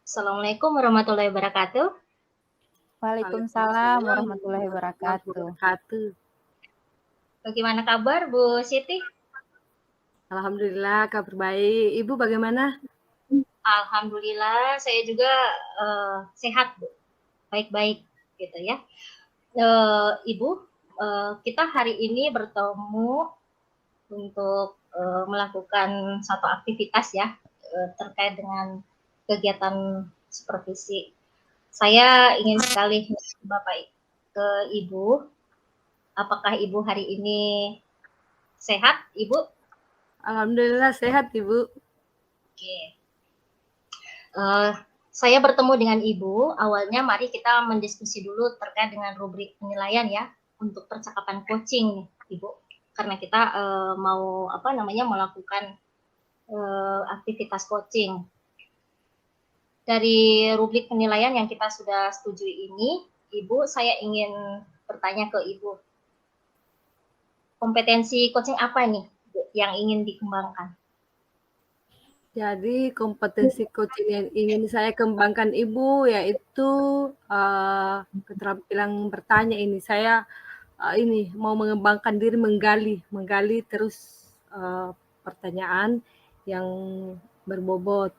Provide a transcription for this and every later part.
Assalamualaikum warahmatullahi wabarakatuh. Waalaikumsalam Waalaikumsalam warahmatullahi warahmatullahi wabarakatuh. wabarakatuh. Bagaimana kabar Bu Siti? Alhamdulillah kabar baik. Ibu bagaimana? Alhamdulillah saya juga sehat Bu, baik-baik gitu ya. Ibu, kita hari ini bertemu untuk melakukan satu aktivitas ya terkait dengan kegiatan supervisi. Saya ingin sekali Bapak ke Ibu, apakah Ibu hari ini sehat, Ibu? Alhamdulillah sehat Ibu. Oke. Saya bertemu dengan Ibu, awalnya mari kita mendiskusi dulu terkait dengan rubrik penilaian ya untuk percakapan coaching nih, Ibu. Karena kita mau melakukan aktivitas coaching. Dari rubrik penilaian yang kita sudah setujui ini, Ibu, saya ingin bertanya ke Ibu. Kompetensi coaching apa nih Bu, yang ingin dikembangkan? Jadi kompetensi coaching yang ingin saya kembangkan Ibu yaitu keterampilan bertanya ini. Saya ini mau mengembangkan diri, menggali terus pertanyaan yang berbobot.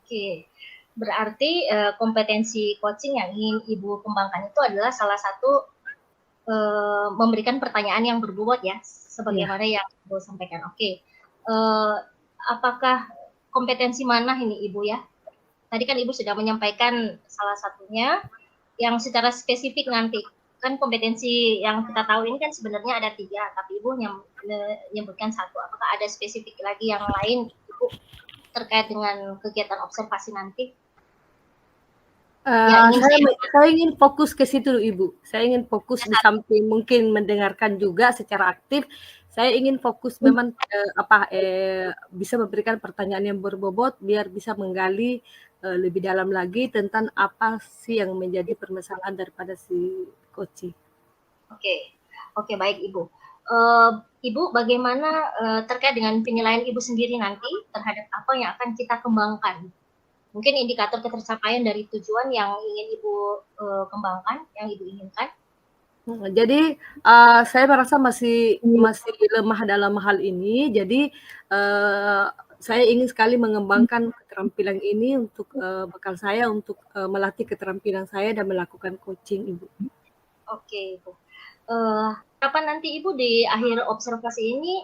Oke, berarti kompetensi coaching yang ingin Ibu kembangkan itu adalah salah satu memberikan pertanyaan yang berbobot ya, sebagaimana yang Ibu sampaikan. Oke, apakah kompetensi mana ini Ibu ya? Tadi kan Ibu sudah menyampaikan salah satunya yang secara spesifik nanti. Kan kompetensi yang kita tahu ini kan sebenarnya ada 3, tapi Ibu menyebutkan 1. Apakah ada spesifik lagi yang lain Ibu terkait dengan kegiatan observasi nanti? Saya ingin fokus ke situ Ibu. Saya ingin fokus di samping mungkin mendengarkan juga secara aktif. Saya ingin fokus memang bisa memberikan pertanyaan yang berbobot biar bisa menggali lebih dalam lagi tentang apa sih yang menjadi permasalahan daripada si coaching. Oke, baik Ibu. Ibu, bagaimana terkait dengan penilaian Ibu sendiri nanti terhadap apa yang akan kita kembangkan? Mungkin indikator ketercapaian dari tujuan yang ingin Ibu kembangkan, yang Ibu inginkan? Jadi saya merasa masih lemah dalam hal ini. Jadi saya ingin sekali mengembangkan keterampilan ini untuk bekal saya untuk melatih keterampilan saya dan melakukan coaching Ibu. Oke Ibu. Kapan nanti Ibu di akhir observasi ini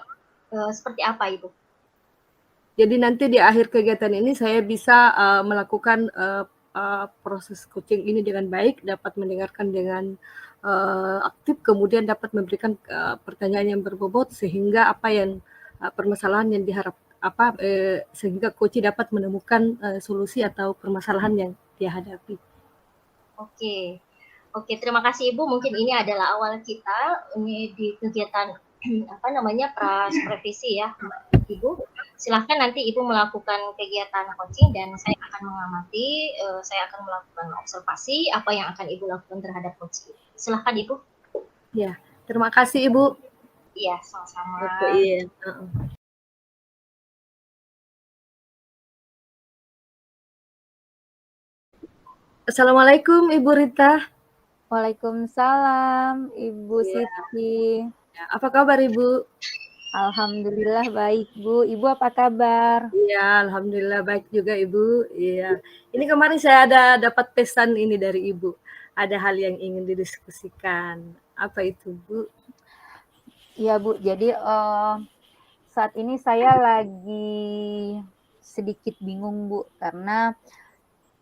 seperti apa Ibu? Jadi nanti di akhir kegiatan ini saya bisa melakukan proses coaching ini dengan baik, dapat mendengarkan dengan aktif, kemudian dapat memberikan pertanyaan yang berbobot sehingga apa yang permasalahan yang sehingga coach dapat menemukan solusi atau permasalahan yang dia hadapi. Oke, terima kasih Ibu. Mungkin ini adalah awal kita ini di kegiatan pra-supervisi ya, Ibu. Silahkan nanti Ibu melakukan kegiatan coaching dan saya akan mengamati, saya akan melakukan observasi apa yang akan Ibu lakukan terhadap coaching. Silahkan Ibu. Ya, terima kasih Ibu. Iya, sama-sama. Iya. Assalamualaikum Ibu Rita. Waalaikumsalam Ibu Siti. Ya, apa kabar Ibu? Alhamdulillah baik Bu. Ibu apa kabar? Iya, alhamdulillah baik juga Ibu. Iya. Ini kemarin saya dapat pesan ini dari Ibu. Ada hal yang ingin didiskusikan. Apa itu, Bu? Iya Bu. Jadi saat ini saya lagi sedikit bingung Bu karena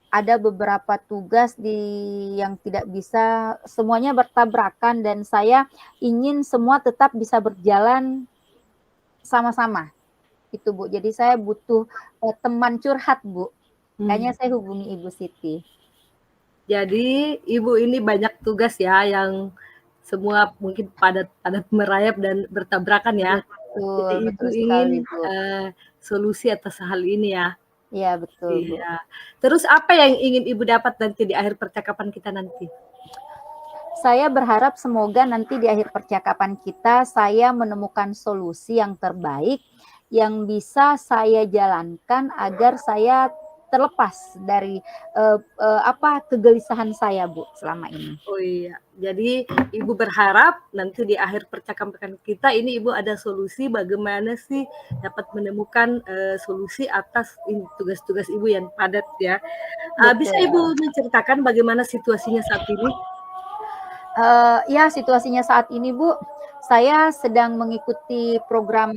ada beberapa tugas yang tidak bisa semuanya bertabrakan dan saya ingin semua tetap bisa berjalan sama-sama. Itu Bu. Jadi saya butuh teman curhat Bu. Kayaknya saya hubungi Ibu Siti. Jadi Ibu ini banyak tugas ya yang semua mungkin padat merayap dan bertabrakan ya. Jadi Ibu ingin solusi atas hal ini ya. Iya betul. Iya. Terus apa yang ingin Ibu dapat nanti di akhir percakapan kita nanti? Saya berharap semoga nanti di akhir percakapan kita saya menemukan solusi yang terbaik yang bisa saya jalankan agar saya terlepas dari kegelisahan saya, Bu, selama ini. Oh iya, jadi Ibu berharap nanti di akhir percakapan kita ini Ibu ada solusi bagaimana sih dapat menemukan solusi atas tugas-tugas Ibu yang padat ya. Bisa Betul. Ibu menceritakan bagaimana situasinya saat ini? Ya, situasinya saat ini, Bu, saya sedang mengikuti program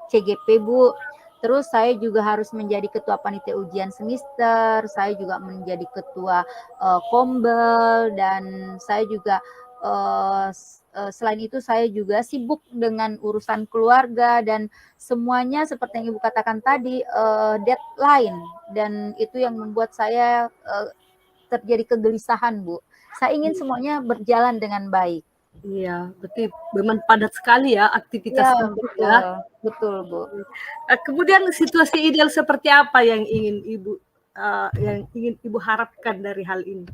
CGP, Bu. Terus saya juga harus menjadi ketua panitia ujian semester, saya juga menjadi ketua Kombel, dan saya juga selain itu saya juga sibuk dengan urusan keluarga, dan semuanya seperti yang Ibu katakan tadi, deadline, dan itu yang membuat saya terjadi kegelisahan, Bu. Saya ingin semuanya berjalan dengan baik. Iya, berarti memang padat sekali ya aktivitas Ya, Ibu betul, ya. betul, Bu. Kemudian situasi ideal seperti apa yang ingin Ibu harapkan dari hal ini?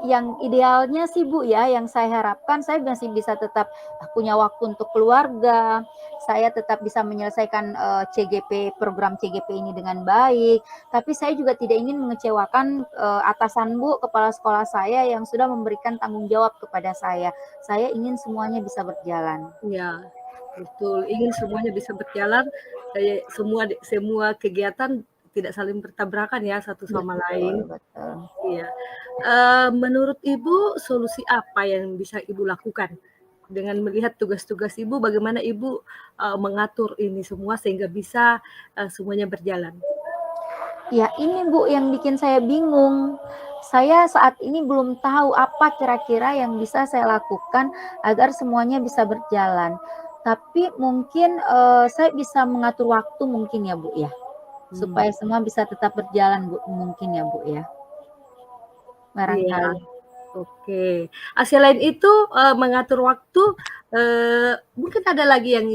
Yang idealnya sih, Bu, ya, yang saya harapkan saya masih bisa tetap punya waktu untuk keluarga, saya tetap bisa menyelesaikan program CGP ini dengan baik, tapi saya juga tidak ingin mengecewakan atasan, Bu, kepala sekolah saya yang sudah memberikan tanggung jawab kepada saya. Saya ingin semuanya bisa berjalan. Ya, betul. Ingin semuanya bisa berjalan, semua kegiatan tidak saling bertabrakan ya satu sama lain. Betul. Iya. Menurut Ibu solusi apa yang bisa Ibu lakukan? Dengan melihat tugas-tugas Ibu, bagaimana Ibu mengatur ini semua sehingga bisa semuanya berjalan? Ya, ini, Bu, yang bikin saya bingung. Saya saat ini belum tahu apa kira-kira yang bisa saya lakukan agar semuanya bisa berjalan. Tapi mungkin saya bisa mengatur waktu mungkin ya, Bu, ya. Supaya semua bisa tetap berjalan, Bu, mungkin ya, Bu, ya. Iya. Barangkali. Oke. Selain itu mengatur waktu, mungkin ada lagi yang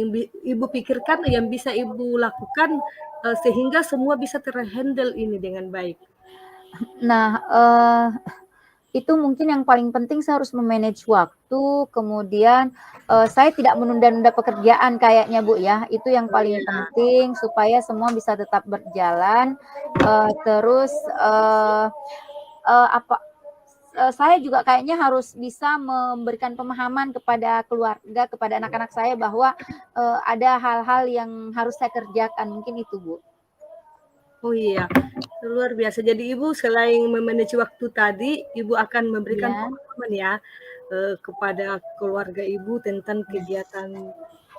Ibu pikirkan yang bisa Ibu lakukan sehingga semua bisa terhandle ini dengan baik? Nah, itu mungkin yang paling penting saya harus memanage waktu, kemudian saya tidak menunda-nunda pekerjaan kayaknya, Bu, ya. Itu yang paling penting supaya semua bisa tetap berjalan. Terus saya juga kayaknya harus bisa memberikan pemahaman kepada keluarga, kepada anak-anak saya bahwa ada hal-hal yang harus saya kerjakan, mungkin itu, Bu. Oh iya, luar biasa. Jadi Ibu selain memanage waktu tadi, Ibu akan memberikan pemahaman ya kepada keluarga Ibu tentang kegiatan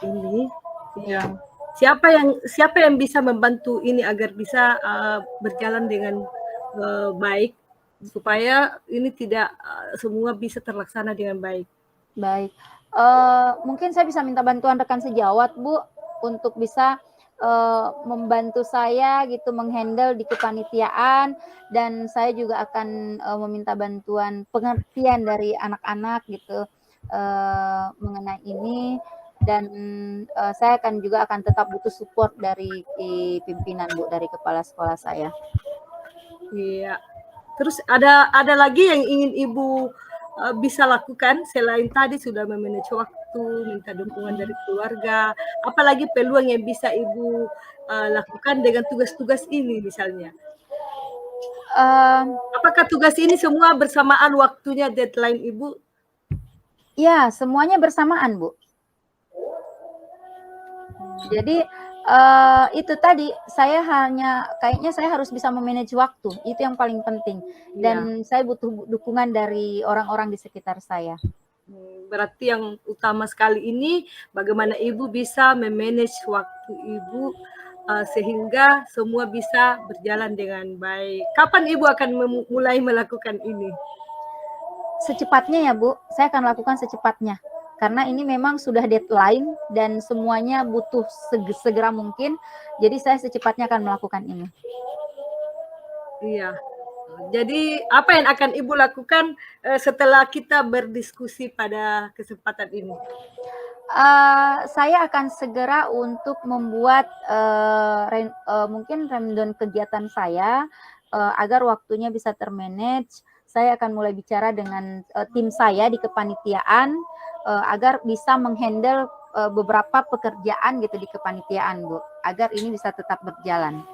ini. Ya. Siapa yang bisa membantu ini agar bisa berjalan dengan baik supaya ini tidak semua bisa terlaksana dengan baik. Baik. Mungkin saya bisa minta bantuan rekan sejawat, Bu, untuk bisa membantu saya gitu menghandle di kepanitiaan, dan saya juga akan meminta bantuan pengertian dari anak-anak gitu mengenai ini, dan saya juga akan tetap butuh support dari pimpinan, Bu, dari kepala sekolah saya. Iya. Terus ada lagi yang ingin Ibu bisa lakukan selain tadi sudah memanage waktu, minta dukungan dari keluarga, apalagi peluang yang bisa Ibu lakukan dengan tugas-tugas ini misalnya? Apakah tugas ini semua bersamaan waktunya deadline Ibu? Ya, semuanya bersamaan, Bu. Jadi itu tadi kayaknya saya harus bisa memanage waktu, itu yang paling penting, dan saya butuh dukungan dari orang-orang di sekitar saya. Berarti yang utama sekali ini bagaimana Ibu bisa memanage waktu Ibu sehingga semua bisa berjalan dengan baik. Kapan Ibu akan mulai melakukan ini? Secepatnya ya, Bu, saya akan lakukan secepatnya. Karena ini memang sudah deadline dan semuanya butuh segera mungkin, jadi saya secepatnya akan melakukan ini. Iya. Jadi apa yang akan Ibu lakukan setelah kita berdiskusi pada kesempatan ini? Saya akan segera untuk membuat mungkin rundown kegiatan saya agar waktunya bisa termanage. Saya akan mulai bicara dengan tim saya di kepanitiaan agar bisa menghandle beberapa pekerjaan gitu di kepanitiaan, Bu, agar ini bisa tetap berjalan.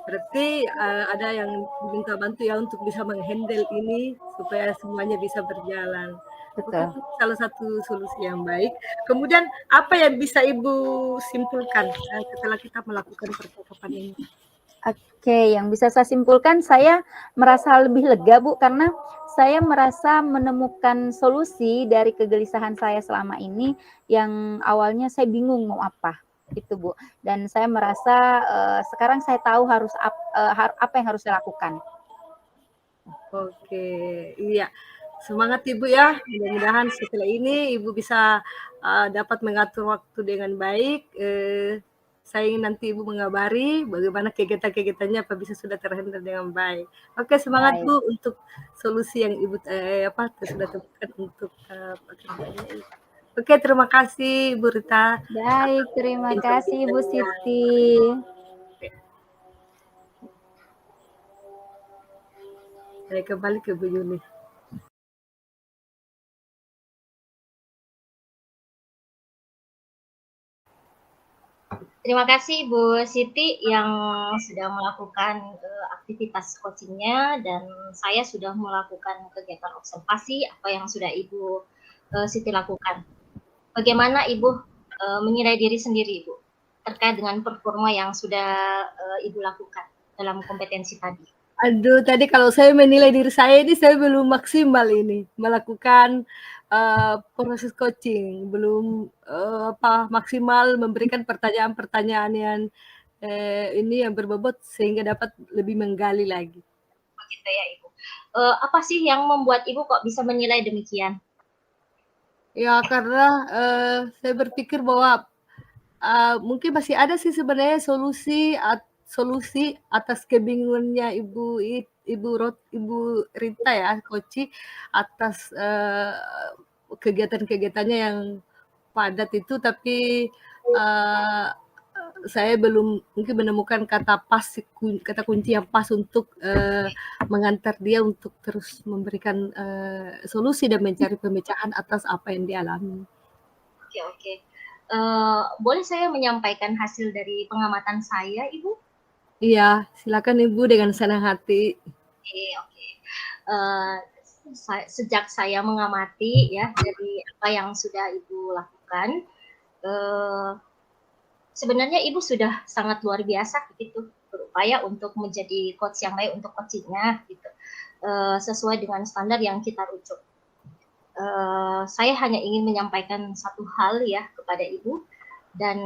Berarti ada yang diminta bantu ya untuk bisa menghandle ini supaya semuanya bisa berjalan. Oke, Betul. itu salah satu solusi yang baik. Kemudian apa yang bisa Ibu simpulkan setelah kita melakukan percakapan ini? Oke, yang bisa saya simpulkan, saya merasa lebih lega, Bu, karena saya merasa menemukan solusi dari kegelisahan saya selama ini yang awalnya saya bingung mau apa, gitu, Bu. Dan saya merasa sekarang saya tahu harus apa yang harus saya lakukan. Oke, iya. Semangat Ibu ya. Mudah-mudahan setelah ini Ibu bisa dapat mengatur waktu dengan baik. Saya ingin nanti Ibu mengabari bagaimana kegiatan-kegiatannya apa bisa sudah terhandle dengan baik. Oke, semangat Baik. Bu untuk solusi yang Ibu sudah temukan untuk pekerjaannya ini. Oke, terima kasih Ibu Rita. Baik, terima kasih Ibu Siti. Saya kembali ke Bu Yuni. Terima kasih Bu Siti yang sudah melakukan aktivitas coachingnya, dan saya sudah melakukan kegiatan observasi apa yang sudah Ibu Siti lakukan. Bagaimana Ibu menilai diri sendiri, Ibu, terkait dengan performa yang sudah Ibu lakukan dalam kompetensi tadi? Aduh, tadi kalau saya menilai diri saya ini, saya belum maksimal ini melakukan proses coaching, belum maksimal memberikan pertanyaan-pertanyaan yang ini yang berbobot sehingga dapat lebih menggali lagi. Begitu ya, Ibu. Apa sih yang membuat Ibu kok bisa menilai demikian? Ya, karena saya berpikir bahwa mungkin masih ada sih sebenarnya solusi atas kebingungannya Ibu Rita ya, Koci, atas kegiatan-kegiatannya yang padat itu, tapi saya belum mungkin menemukan kata kunci yang pas untuk mengantar dia untuk terus memberikan solusi dan mencari pemecahan atas apa yang dialami. Oke. Boleh saya menyampaikan hasil dari pengamatan saya, Ibu? Iya, silakan Ibu dengan senang hati. Oke. Sejak saya mengamati ya dari apa yang sudah Ibu lakukan, sebenarnya Ibu sudah sangat luar biasa gitu, berupaya untuk menjadi coach yang baik untuk coachingnya gitu, sesuai dengan standar yang kita rujuk. Saya hanya ingin menyampaikan satu hal ya kepada Ibu, dan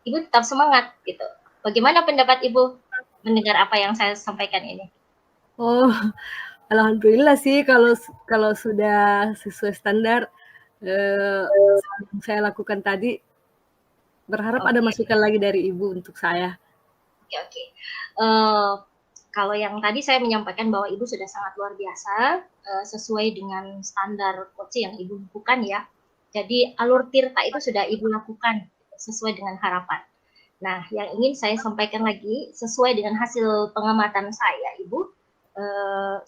Ibu tetap semangat gitu. Bagaimana pendapat Ibu mendengar apa yang saya sampaikan ini? Oh, alhamdulillah sih kalau sudah sesuai standar yang saya lakukan tadi. Berharap ada masukan lagi dari Ibu untuk saya. Oke. Kalau yang tadi saya menyampaikan bahwa Ibu sudah sangat luar biasa, sesuai dengan standar coaching yang Ibu lakukan ya. Jadi alur tirta itu sudah Ibu lakukan sesuai dengan harapan. Nah, yang ingin saya sampaikan lagi, sesuai dengan hasil pengamatan saya, Ibu,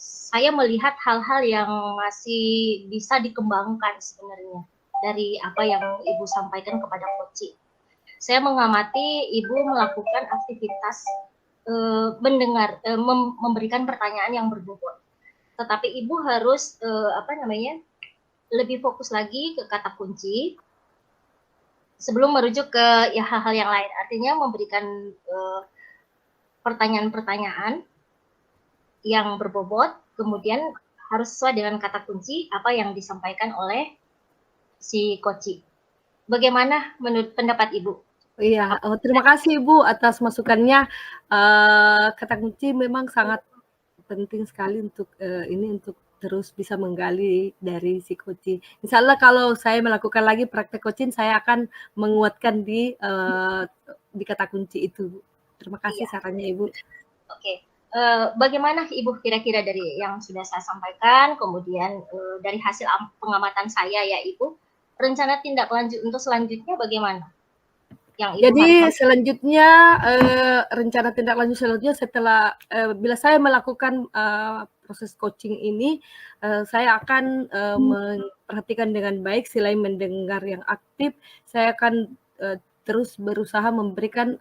saya melihat hal-hal yang masih bisa dikembangkan sebenarnya dari apa yang Ibu sampaikan kepada coaching. Saya mengamati Ibu melakukan aktivitas memberikan pertanyaan yang berbobot. Tetapi Ibu harus lebih fokus lagi ke kata kunci sebelum merujuk ke ya hal-hal yang lain. Artinya memberikan pertanyaan-pertanyaan yang berbobot, kemudian harus sesuai dengan kata kunci apa yang disampaikan oleh si coach. Bagaimana menurut pendapat Ibu? Iya, terima kasih Ibu atas masukannya. Kata kunci memang sangat penting sekali untuk untuk terus bisa menggali dari si coaching. Insya Allah kalau saya melakukan lagi praktek coaching, saya akan menguatkan di kata kunci itu. Terima kasih sarannya Ibu. Oke. Bagaimana Ibu kira-kira dari yang sudah saya sampaikan, kemudian dari hasil pengamatan saya ya Ibu, rencana tindak lanjut untuk selanjutnya bagaimana? Jadi selanjutnya rencana tindak lanjut selanjutnya setelah bila saya melakukan proses coaching ini, saya akan memperhatikan dengan baik selain mendengar yang aktif, saya akan terus berusaha memberikan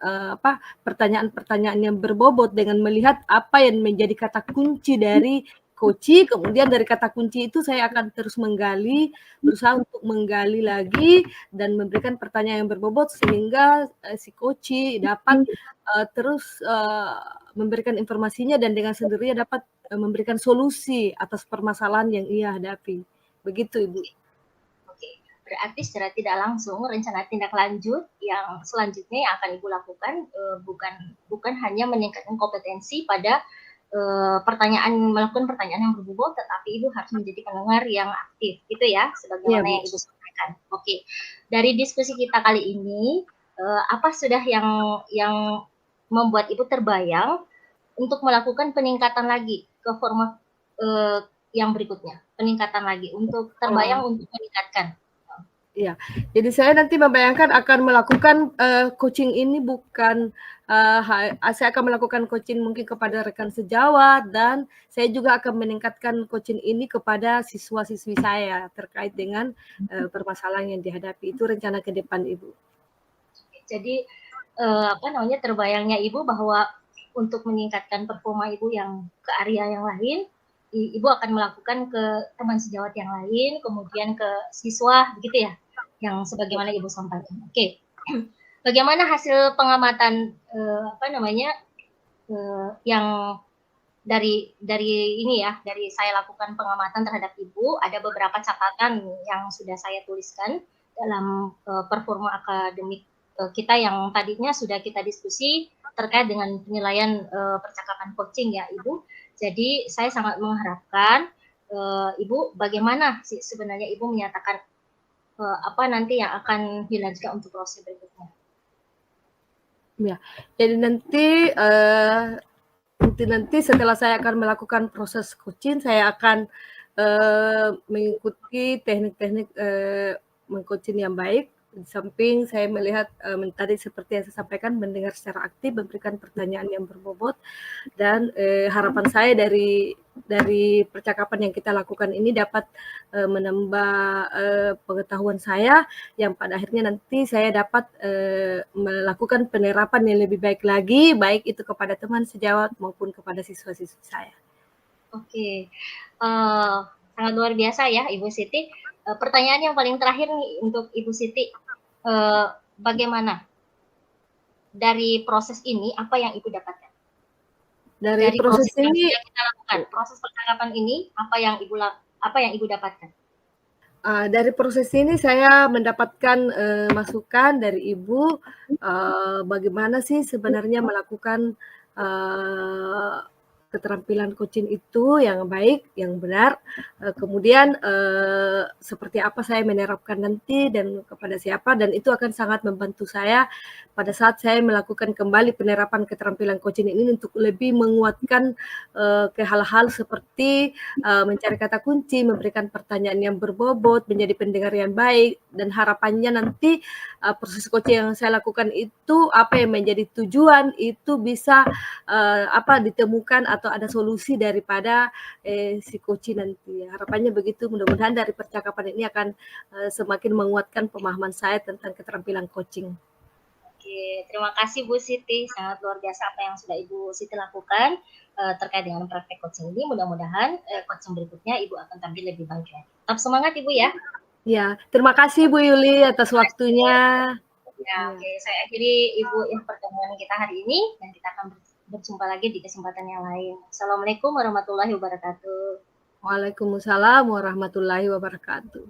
pertanyaan-pertanyaan yang berbobot dengan melihat apa yang menjadi kata kunci dari coaching, kemudian dari kata kunci itu saya akan terus berusaha untuk menggali lagi dan memberikan pertanyaan yang berbobot sehingga si coach dapat terus memberikan informasinya dan dengan sendirinya dapat memberikan solusi atas permasalahan yang ia hadapi. Begitu, Ibu. Oke, berarti secara tidak langsung rencana tindak lanjut yang selanjutnya yang akan Ibu lakukan bukan hanya meningkatkan kompetensi pada melakukan pertanyaan yang berbobot, tetapi Ibu harus menjadi pendengar yang aktif, gitu ya, sebagaimana yang Ibu sampaikan. Oke, dari diskusi kita kali ini, apa sudah yang membuat Ibu terbayang untuk melakukan peningkatan lagi ke format yang berikutnya, peningkatan lagi untuk terbayang untuk meningkatkan. Iya, jadi saya nanti membayangkan akan melakukan coaching ini bukan saya akan melakukan coaching mungkin kepada rekan sejawat dan saya juga akan meningkatkan coaching ini kepada siswa-siswi saya terkait dengan permasalahan yang dihadapi. Itu rencana ke depan, Ibu. Jadi terbayangnya Ibu bahwa untuk meningkatkan performa Ibu yang ke area yang lain, Ibu akan melakukan ke teman sejawat yang lain, kemudian ke siswa, begitu ya, yang sebagaimana Ibu sampaikan. Oke, bagaimana hasil pengamatan yang dari ini ya, dari saya lakukan pengamatan terhadap Ibu, ada beberapa catatan yang sudah saya tuliskan dalam performa akademik kita yang tadinya sudah kita diskusi terkait dengan penilaian percakapan coaching ya, Ibu. Jadi saya sangat mengharapkan Ibu bagaimana sih sebenarnya Ibu menyatakan apa nanti yang akan dilanjutkan untuk proses berikutnya. Ya, jadi nanti setelah saya akan melakukan proses coaching, saya akan mengikuti teknik-teknik meng-coaching yang baik. Di samping saya melihat tadi seperti yang saya sampaikan, mendengar secara aktif, memberikan pertanyaan yang berbobot, dan harapan saya dari percakapan yang kita lakukan ini dapat menambah pengetahuan saya yang pada akhirnya nanti saya dapat melakukan penerapan yang lebih baik lagi, baik itu kepada teman sejawat maupun kepada siswa-siswi saya. Oke, sangat luar biasa ya Ibu Siti. Pertanyaan yang paling terakhir nih untuk Ibu Siti, bagaimana dari proses ini apa yang Ibu dapatkan? Dari proses ini yang kita lakukan, proses percakapan ini apa yang Ibu dapatkan? Dari proses ini saya mendapatkan masukan dari Ibu bagaimana sih sebenarnya melakukan keterampilan coaching itu yang baik, yang benar. Kemudian seperti apa saya menerapkan nanti dan kepada siapa, dan itu akan sangat membantu saya pada saat saya melakukan kembali penerapan keterampilan coaching ini untuk lebih menguatkan ke hal-hal seperti mencari kata kunci, memberikan pertanyaan yang berbobot, menjadi pendengar yang baik, dan harapannya nanti proses coaching yang saya lakukan itu apa yang menjadi tujuan itu bisa ditemukan atau ada solusi daripada si coaching nanti. Harapannya begitu, mudah-mudahan dari percakapan ini akan semakin menguatkan pemahaman saya tentang keterampilan coaching. Oke, terima kasih Bu Siti, sangat luar biasa apa yang sudah Ibu Siti lakukan terkait dengan praktek coaching ini. Mudah-mudahan coaching berikutnya Ibu akan tampil lebih baik lagi. Tetap semangat Ibu ya. Ya, terima kasih Bu Yuli atas waktunya. Ya, oke, saya akhiri Ibu pertemuan kita hari ini dan kita akan berjumpa lagi di kesempatan yang lain. Assalamualaikum warahmatullahi wabarakatuh. Waalaikumsalam warahmatullahi wabarakatuh.